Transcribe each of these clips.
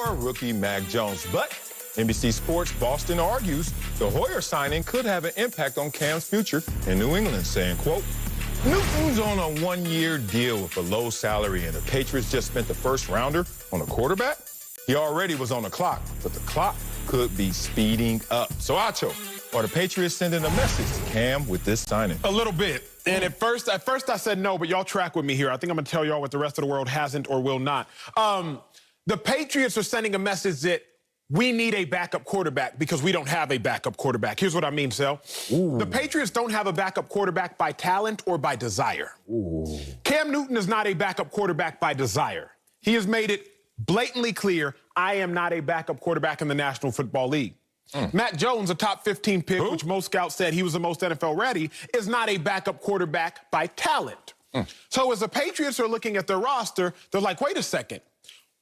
or rookie Mac Jones. But NBC Sports Boston argues the Hoyer signing could have an impact on Cam's future in New England, saying, quote, Newton's on a one-year deal with a low salary, and the Patriots just spent the first rounder on a quarterback. He already was on the clock, but the clock could be speeding up. So, Acho, are the Patriots sending a message to Cam with this signing? A little bit. And at first I said no, but y'all track with me here. I think I'm going to tell y'all what the rest of the world hasn't or will not. The Patriots are sending a message that we need a backup quarterback because we don't have a backup quarterback. Here's what I mean, Sel. The Patriots don't have a backup quarterback by talent or by desire. Cam Newton is not a backup quarterback by desire. He has made it blatantly clear, I am not a backup quarterback in the National Football League. Mac Jones, a top 15 pick, which most scouts said he was the most NFL ready, is not a backup quarterback by talent. So as the Patriots are looking at their roster, they're like, wait a second,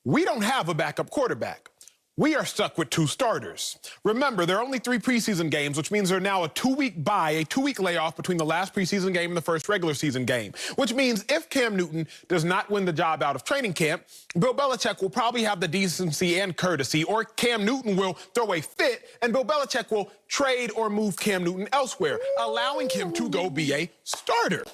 we don't have a backup quarterback. We are stuck with two starters. Remember, there are only 3 preseason games, which means there's now a 2-week bye, a 2-week layoff between the last preseason game and the first regular season game, which means if Cam Newton does not win the job out of training camp, Bill Belichick will probably have the decency and courtesy, or Cam Newton will throw a fit, and Bill Belichick will trade or move Cam Newton elsewhere, allowing him to go be a starter.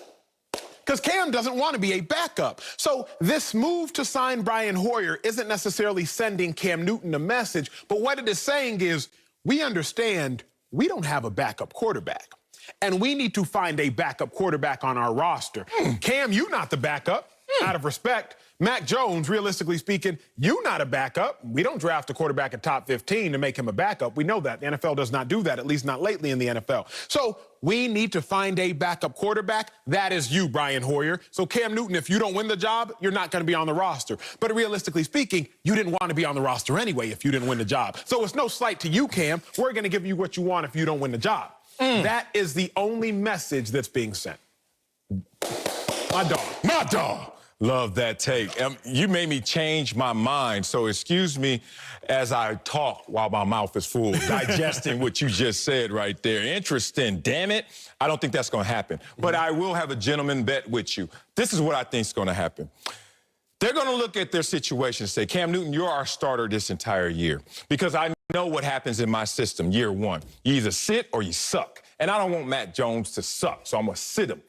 Because Cam doesn't want to be a backup. So this move to sign Brian Hoyer isn't necessarily sending Cam Newton a message, but what it is saying is we understand we don't have a backup quarterback, and we need to find a backup quarterback on our roster. Cam, you not the backup, out of respect. Mac Jones, realistically speaking, you not a backup. We don't draft a quarterback at top 15 to make him a backup. We know that. The NFL does not do that, at least not lately in the NFL. So we need to find a backup quarterback. That is you, Brian Hoyer. So Cam Newton, if you don't win the job, you're not going to be on the roster. But realistically speaking, you didn't want to be on the roster anyway if you didn't win the job. So it's no slight to you, Cam. We're going to give you what you want if you don't win the job. That is the only message that's being sent. My dog. My dog. Love that take. You made me change my mind, so excuse me as I talk while my mouth is full, digesting what you just said right there. Interesting. Damn it. I don't think that's going to happen. But I will have a gentleman bet with you. This is what I think is going to happen. They're going to look at their situation and say, Cam Newton, you're our starter this entire year. Because I know what happens in my system year one. You either sit or you suck. And I don't want Matt Jones to suck, so I'm going to sit him.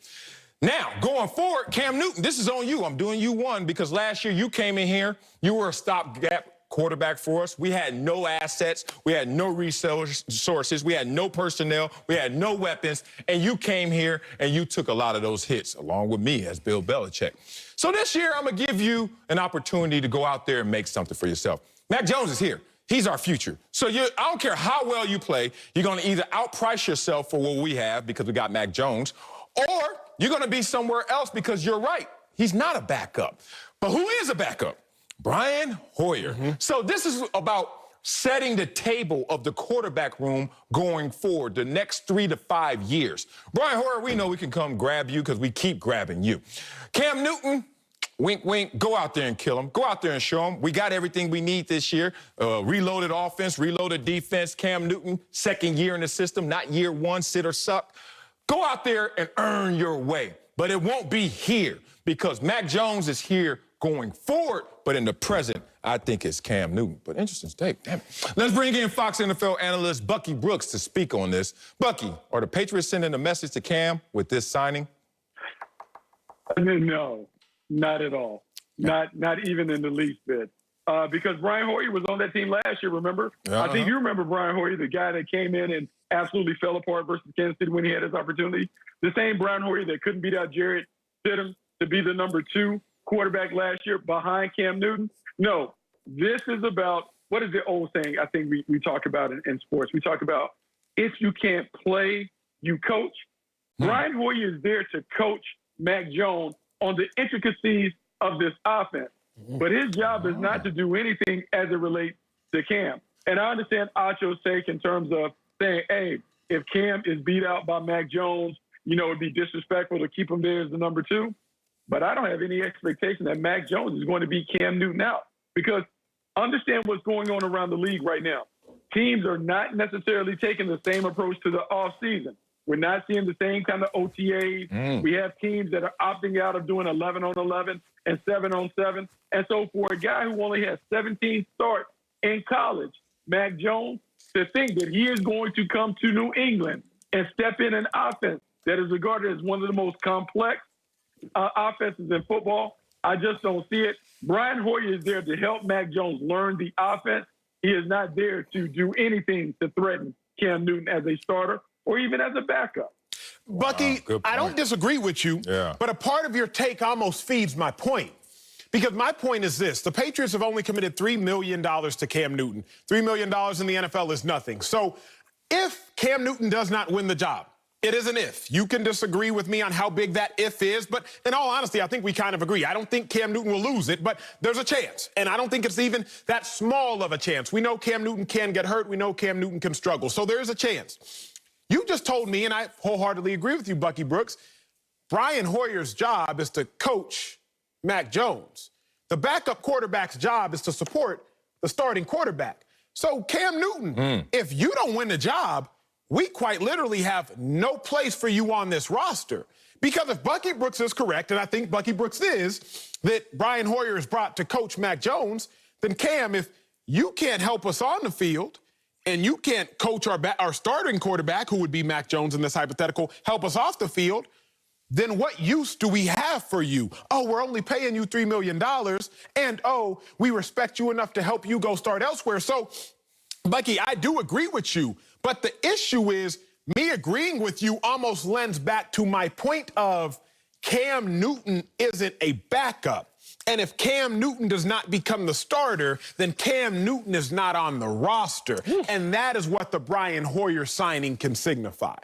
Now, going forward, Cam Newton, this is on you. I'm doing you one because last year you came in here. You were a stopgap quarterback for us. We had no assets. We had no resources. We had no personnel. We had no weapons. And you came here and you took a lot of those hits, along with me as Bill Belichick. So this year, I'm going to give you an opportunity to go out there and make something for yourself. Mac Jones is here. He's our future. So I don't care how well you play, you're going to either outprice yourself for what we have because we got Mac Jones, or you're going to be somewhere else because you're right. He's not a backup. But who is a backup? Brian Hoyer. So this is about setting the table of the quarterback room going forward the next 3 to 5 years. Brian Hoyer, we know we can come grab you because we keep grabbing you. Cam Newton, wink, wink, go out there and kill him. Go out there and show him. We got everything we need this year. Reloaded offense, reloaded defense. Cam Newton, second year in the system, not year one, sit or suck. Go out there and earn your way. But it won't be here because Mac Jones is here going forward, but in the present, I think it's Cam Newton. But interesting take, damn it. Let's bring in Fox NFL analyst Bucky Brooks to speak on this. Bucky, are the Patriots sending a message to Cam with this signing? No, not at all. Not even in the least bit. Because Brian Hoyer was on that team last year, remember? I think you remember Brian Hoyer, the guy that came in and absolutely fell apart versus Kansas City when he had his opportunity. The same Brian Hoyer that couldn't beat out Jarrett Stidham to be the number 2 quarterback last year behind Cam Newton. No, this is about, what is the old saying I think we talk about in sports? We talk about if you can't play, you coach. Brian Hoyer is there to coach Mac Jones on the intricacies of this offense. But his job is not to do anything as it relates to Cam. And I understand Acho's take in terms of saying, hey, if Cam is beat out by Mac Jones, it'd be disrespectful to keep him there as the number 2. But I don't have any expectation that Mac Jones is going to beat Cam Newton out because understand what's going on around the league right now. Teams are not necessarily taking the same approach to the offseason. We're not seeing the same kind of OTAs. We have teams that are opting out of doing 11-on-11 and 7-on-7. And so for a guy who only has 17 starts in college, Mac Jones, to think that he is going to come to New England and step in an offense that is regarded as one of the most complex offenses in football, I just don't see it. Brian Hoyer is there to help Mac Jones learn the offense. He is not there to do anything to threaten Cam Newton as a starter or even as a backup. Bucky, I don't disagree with you, but a part of your take almost feeds my point. Because my point is this. The Patriots have only committed $3 million to Cam Newton. $3 million in the NFL is nothing. So if Cam Newton does not win the job, it is an if. You can disagree with me on how big that if is, but in all honesty, I think we kind of agree. I don't think Cam Newton will lose it, but there's a chance. And I don't think it's even that small of a chance. We know Cam Newton can get hurt. We know Cam Newton can struggle. So there is a chance. You just told me, and I wholeheartedly agree with you, Bucky Brooks, Brian Hoyer's job is to coach Mac Jones. The backup quarterback's job is to support the starting quarterback. So Cam Newton, if you don't win the job, we quite literally have no place for you on this roster. Because if Bucky Brooks is correct, and I think Bucky Brooks is, that Brian Hoyer is brought to coach Mac Jones, then Cam, if you can't help us on the field and you can't coach our starting quarterback, who would be Mac Jones in this hypothetical, help us off the field, then what use do we have for you? Oh, we're only paying you $3 million, and oh, we respect you enough to help you go start elsewhere. So, Bucky, I do agree with you, but the issue is me agreeing with you almost lends back to my point of Cam Newton isn't a backup. And if Cam Newton does not become the starter, then Cam Newton is not on the roster. And that is what the Brian Hoyer signing can signify.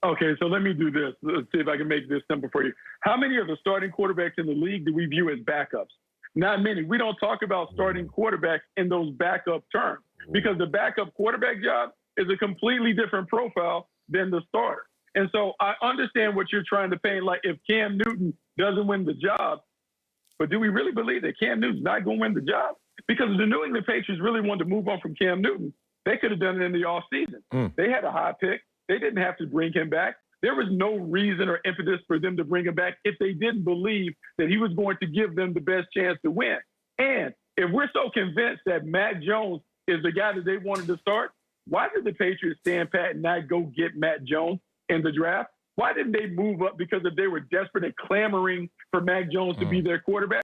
Okay, so let me do this. Let's see if I can make this simple for you. How many of the starting quarterbacks in the league do we view as backups? Not many. We don't talk about starting quarterbacks in those backup terms because the backup quarterback job is a completely different profile than the starter. And so I understand what you're trying to paint, like if Cam Newton doesn't win the job, but do we really believe that Cam Newton's not going to win the job? Because if the New England Patriots really wanted to move on from Cam Newton, they could have done it in the offseason. They had a high pick. They didn't have to bring him back. There was no reason or impetus for them to bring him back if they didn't believe that he was going to give them the best chance to win. And if we're so convinced that Mac Jones is the guy that they wanted to start, why did the Patriots stand pat and not go get Mac Jones in the draft? Why didn't they move up? Because if they were desperate and clamoring for Mac Jones to be their quarterback,